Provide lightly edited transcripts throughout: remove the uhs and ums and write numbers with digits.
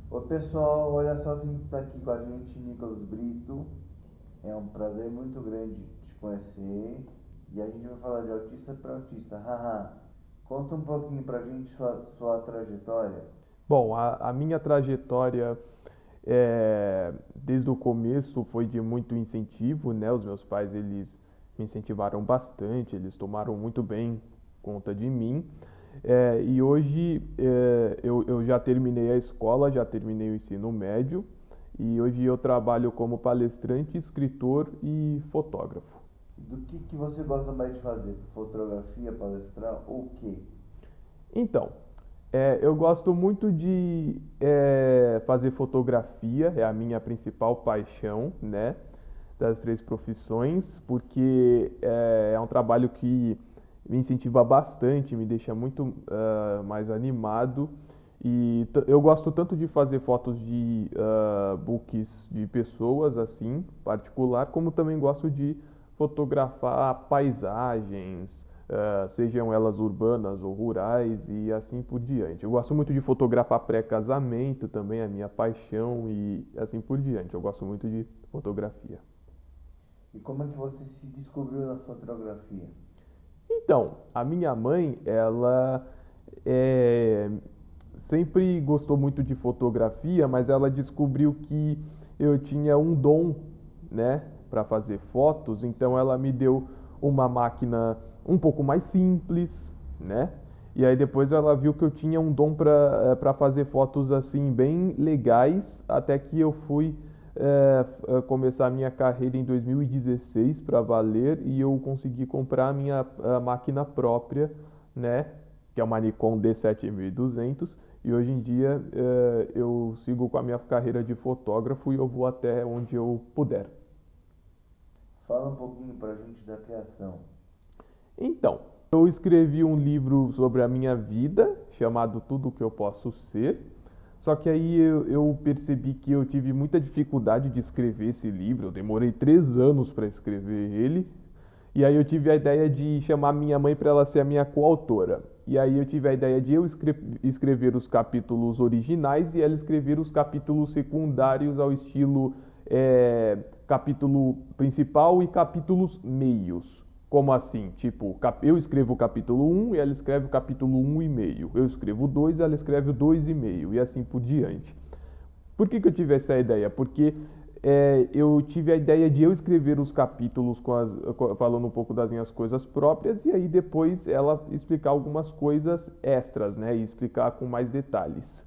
Oi pessoal, olha só quem está aqui com a gente, Nicolas Brito. É um prazer muito grande te conhecer e a gente vai falar de autista para autista. Haha, conta um pouquinho pra gente sua trajetória. Bom, a minha trajetória desde o começo foi de muito incentivo, né? Os meus pais, eles me incentivaram bastante, eles tomaram muito bem conta de mim. E hoje eu já terminei a escola, já terminei o ensino médio e hoje eu trabalho como palestrante, escritor e fotógrafo. Do que você gosta mais de fazer? Fotografia, palestrar ou o quê? Então, eu gosto muito de fazer fotografia, é a minha principal paixão, né? Das três profissões, porque é um trabalho que me incentiva bastante, me deixa muito mais animado. E eu gosto tanto de fazer fotos de books de pessoas, assim, particular, como também gosto de fotografar paisagens, sejam elas urbanas ou rurais e assim por diante. Eu gosto muito de fotografar pré-casamento também, é minha paixão e assim por diante. Eu gosto muito de fotografia. E como é que você se descobriu na fotografia? Então, a minha mãe, ela é, sempre gostou muito de fotografia, mas ela descobriu que eu tinha um dom, né, para fazer fotos, então ela me deu uma máquina um pouco mais simples, né? E aí depois ela viu que eu tinha um dom para fazer fotos assim bem legais, até que eu fui começar a minha carreira em 2016 para valer e eu consegui comprar a minha máquina própria, né? Que é uma Nikon D7200 e hoje em dia eu sigo com a minha carreira de fotógrafo e eu vou até onde eu puder. Fala um pouquinho pra gente da criação. Então, eu escrevi um livro sobre a minha vida, chamado Tudo o que eu posso ser. Só que aí eu percebi que eu tive muita dificuldade de escrever esse livro. Eu demorei 3 anos para escrever ele. E aí eu tive a ideia de chamar minha mãe para ela ser a minha coautora. E aí eu tive a ideia de eu escrever os capítulos originais e ela escrever os capítulos secundários ao estilo capítulo principal e capítulos meios. Como assim? Tipo, eu escrevo o capítulo um e ela escreve o capítulo um e meio. Eu escrevo o 2 e ela escreve o 2 e meio. E assim por diante. Por que eu tive essa ideia? Porque eu tive a ideia de eu escrever os capítulos falando um pouco das minhas coisas próprias e aí depois ela explicar algumas coisas extras, né? E explicar com mais detalhes.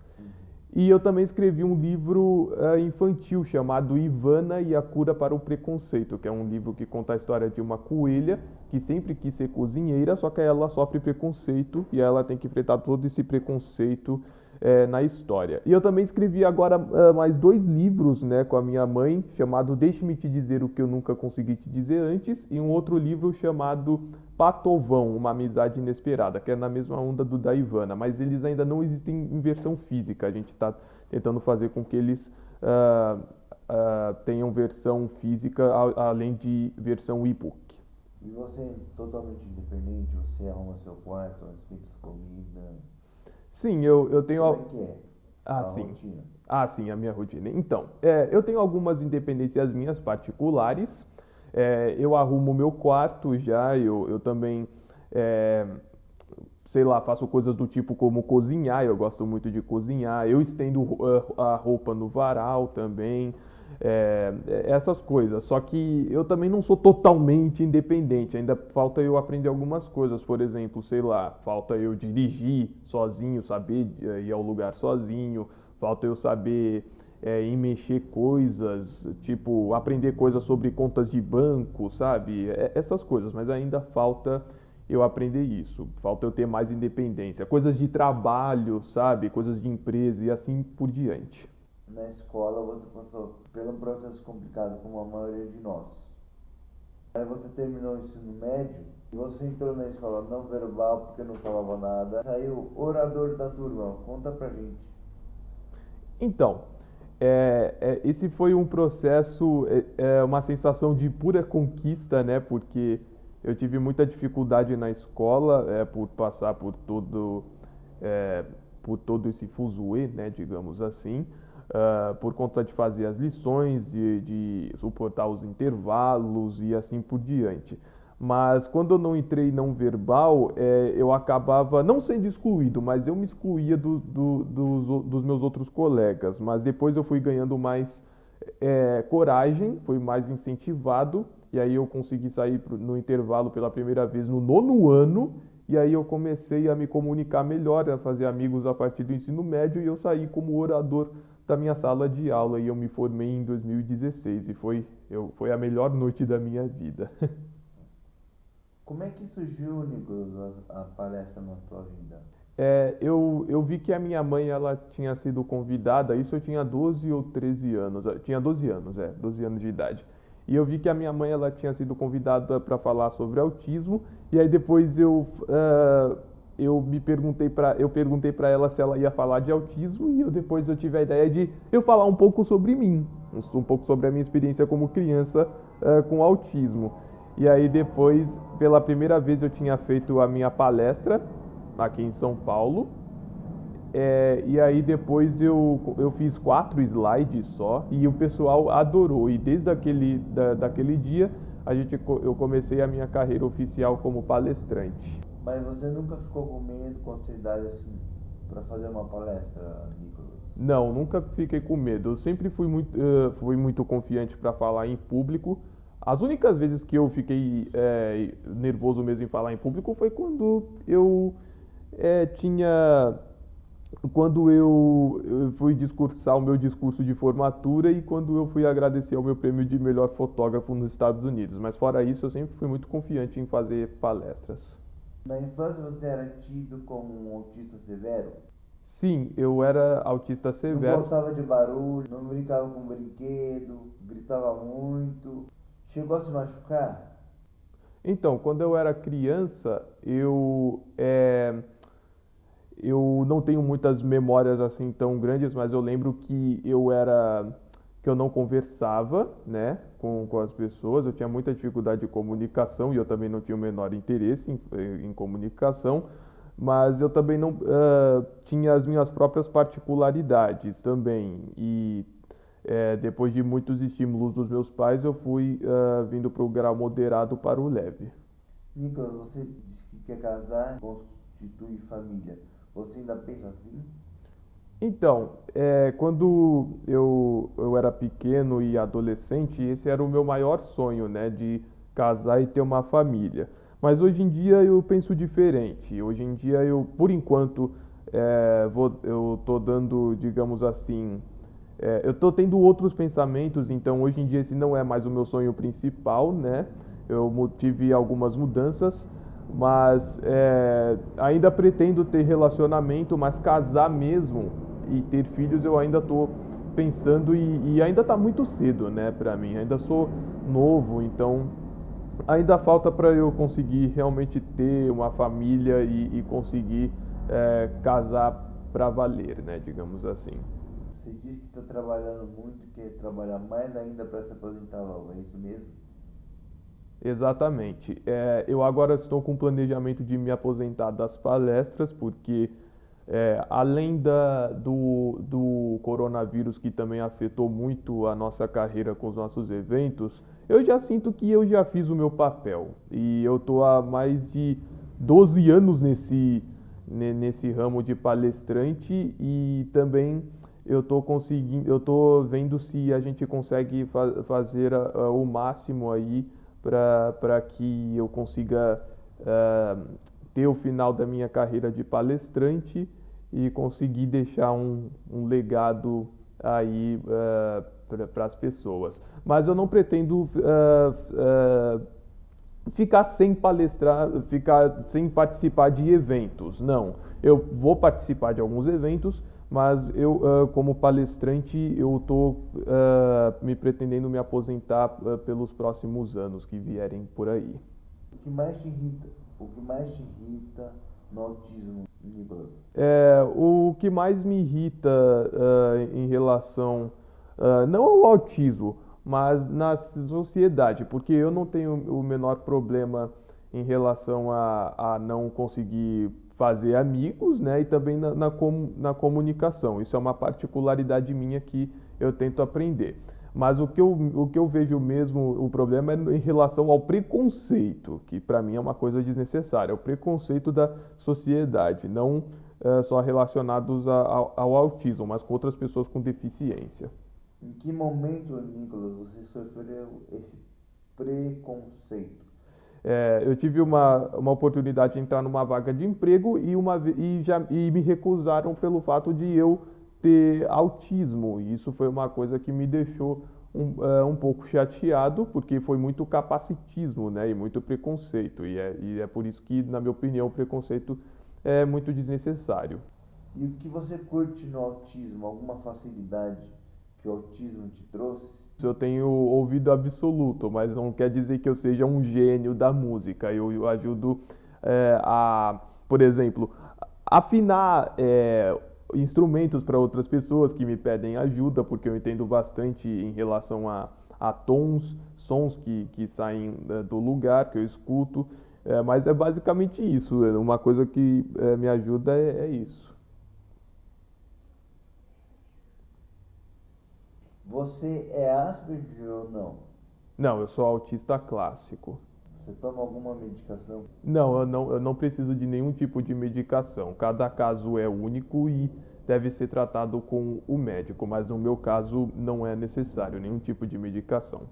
E eu também escrevi um livro infantil chamado Ivana e a Cura para o Preconceito, que é um livro que conta a história de uma coelha que sempre quis ser cozinheira, só que ela sofre preconceito e ela tem que enfrentar todo esse preconceito na história. E eu também escrevi agora mais 2 livros, né, com a minha mãe, chamado Deixe-me te dizer o que eu nunca consegui te dizer antes, e um outro livro chamado Patovão, uma amizade inesperada, que é na mesma onda do da Ivana, mas eles ainda não existem em versão física. A gente está tentando fazer com que eles tenham versão física além de versão e-book. E você é totalmente independente? Você arruma seu quarto, esquenta comida? Sim, eu tenho. Como é que é Ah, a sim. rotina? Ah, sim, a minha rotina. Então, eu tenho algumas independências minhas particulares. Eu arrumo o meu quarto já, eu também, é, sei lá, faço coisas do tipo como cozinhar, eu gosto muito de cozinhar. Eu estendo a roupa no varal também, essas coisas. Só que eu também não sou totalmente independente, ainda falta eu aprender algumas coisas. Por exemplo, sei lá, falta eu dirigir sozinho, saber ir ao lugar sozinho, falta eu saber em mexer coisas, tipo, aprender coisas sobre contas de banco, sabe? Essas coisas, mas ainda falta eu aprender isso, falta eu ter mais independência, coisas de trabalho, sabe? Coisas de empresa e assim por diante. Na escola você passou por um processo complicado como a maioria de nós. Aí você terminou o ensino médio e você entrou na escola não verbal porque não falava nada. Saiu orador da turma. Conta pra gente. Então, esse foi um processo, uma sensação de pura conquista, né? Porque eu tive muita dificuldade na escola, por passar por todo por todo esse fuzuê, né, digamos assim, por conta de fazer as lições, de suportar os intervalos e assim por diante. Mas quando eu não entrei não verbal, eu acabava não sendo excluído, mas eu me excluía dos meus outros colegas. Mas depois eu fui ganhando mais coragem, fui mais incentivado, e aí eu consegui sair no intervalo pela primeira vez no nono ano, e aí eu comecei a me comunicar melhor, a fazer amigos a partir do ensino médio, e eu saí como orador da minha sala de aula, e eu me formei em 2016, e foi a melhor noite da minha vida. Como é que surgiu, Nicolas, a palestra na tua vida? Eu vi que a minha mãe ela tinha sido convidada, isso eu tinha 12 ou 13 anos, tinha 12 anos, 12 anos de idade. E eu vi que a minha mãe ela tinha sido convidada para falar sobre autismo, e aí depois eu perguntei para ela se ela ia falar de autismo, e depois eu tive a ideia de eu falar um pouco sobre mim, um pouco sobre a minha experiência como criança com autismo. E aí depois, pela primeira vez eu tinha feito a minha palestra aqui em São Paulo. E aí depois eu fiz 4 slides só e o pessoal adorou. E desde daquele dia eu comecei a minha carreira oficial como palestrante. Mas você nunca ficou com medo, com ansiedade assim, para fazer uma palestra, Nicolas? Não, nunca fiquei com medo. Eu sempre fui muito confiante para falar em público. As únicas vezes que eu fiquei nervoso mesmo em falar em público foi tinha quando eu fui discursar o meu discurso de formatura e quando eu fui agradecer ao meu prêmio de melhor fotógrafo nos Estados Unidos. Mas fora isso, eu sempre fui muito confiante em fazer palestras. Na infância você era tido como um autista severo? Sim, eu era autista Não severo. gostava de barulho, não brincava com brinquedo, gritava muito. Chegou a se machucar? Então, quando eu era criança, eu não tenho muitas memórias assim tão grandes, mas eu lembro que eu não conversava, né, com as pessoas. Eu tinha muita dificuldade de comunicação e eu também não tinha o menor interesse em comunicação, mas eu também não tinha as minhas próprias particularidades também. E depois de muitos estímulos dos meus pais, eu fui vindo para o grau moderado para o leve. Nicolas, você disse que quer casar e constituir família. Você ainda pensa assim? Então, quando eu era pequeno e adolescente, esse era o meu maior sonho, né, de casar e ter uma família. Mas hoje em dia eu penso diferente. Hoje em dia por enquanto, eu tô dando, digamos assim, eu tô tendo outros pensamentos, então hoje em dia esse não é mais o meu sonho principal, né? Eu tive algumas mudanças, mas ainda pretendo ter relacionamento, mas casar mesmo e ter filhos eu ainda estou pensando e ainda está muito cedo, né, para mim. Ainda sou novo, então ainda falta para eu conseguir realmente ter uma família e conseguir casar para valer, né, digamos assim. Você diz que está trabalhando muito e quer trabalhar mais ainda para se aposentar logo, é isso mesmo? Exatamente. Eu agora estou com o planejamento de me aposentar das palestras, porque além do coronavírus, que também afetou muito a nossa carreira com os nossos eventos, eu já sinto que eu já fiz o meu papel. E eu estou há mais de 12 anos nesse ramo de palestrante e também eu estou vendo se a gente consegue fazer o máximo aí para que eu consiga ter o final da minha carreira de palestrante e conseguir deixar um legado aí para as pessoas. Mas eu não pretendo ficar sem palestrar, ficar sem participar de eventos. Não, eu vou participar de alguns eventos, mas eu, como palestrante, eu estou me pretendendo me aposentar pelos próximos anos que vierem por aí. O que mais te irrita? O que mais te irrita no autismo, Nicolas? O que mais me irrita em relação, não ao autismo, mas na sociedade, porque eu não tenho o menor problema em relação a não conseguir fazer amigos, né, e também na comunicação. Isso é uma particularidade minha que eu tento aprender. Mas o que eu vejo mesmo, o problema é em relação ao preconceito, que para mim é uma coisa desnecessária, é o preconceito da sociedade, não só relacionados ao autismo, mas com outras pessoas com deficiência. Em que momento, Nicolas, você sofreu esse preconceito? Eu tive uma oportunidade de entrar numa vaga de emprego e me recusaram pelo fato de eu ter autismo. E isso foi uma coisa que me deixou um pouco chateado, porque foi muito capacitismo, né, e muito preconceito. E é por isso que, na minha opinião, o preconceito é muito desnecessário. E o que você curte no autismo? Alguma facilidade que o autismo te trouxe? Eu tenho ouvido absoluto, mas não quer dizer que eu seja um gênio da música. Eu ajudo por exemplo, afinar instrumentos para outras pessoas que me pedem ajuda, porque eu entendo bastante em relação a tons, sons que saem do lugar que eu escuto. Mas é basicamente isso. Uma coisa que me ajuda é isso. Você é Asperger ou não? Não, eu sou autista clássico. Você toma alguma medicação? Não, eu não preciso de nenhum tipo de medicação. Cada caso é único e deve ser tratado com o médico, mas no meu caso não é necessário nenhum tipo de medicação.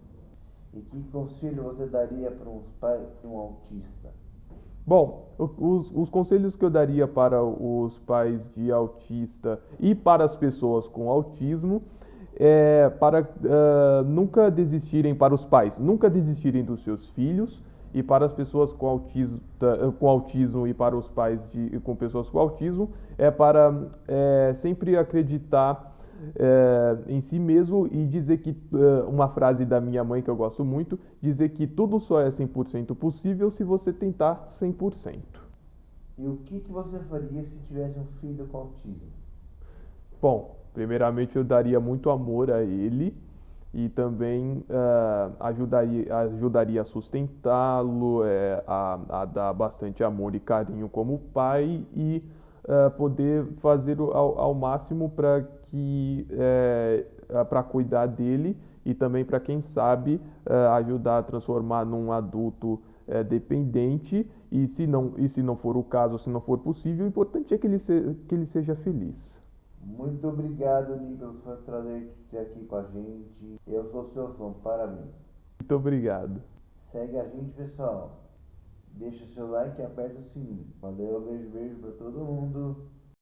E que conselho você daria para um pai de um autista? Bom, os conselhos que eu daria para os pais de autista e para as pessoas com autismo é para nunca desistirem, para os pais, nunca desistirem dos seus filhos, e para as pessoas com autismo e para os pais com pessoas com autismo, é para sempre acreditar em si mesmo e dizer que, uma frase da minha mãe que eu gosto muito, dizer que tudo só é 100% possível se você tentar 100%. E o que você faria se tivesse um filho com autismo? Bom, primeiramente eu daria muito amor a ele e também ajudaria a sustentá-lo, a dar bastante amor e carinho como pai e poder fazer ao máximo para cuidar dele e também para, quem sabe, ajudar a transformar num adulto dependente. E se não for o caso, se não for possível, o importante é que ele seja feliz. Muito obrigado, Nicolas, por trazer aqui com a gente. Eu sou seu fã, parabéns. Muito obrigado. Segue a gente, pessoal. Deixa o seu like e aperta o sininho. Valeu, beijo, beijo pra todo mundo.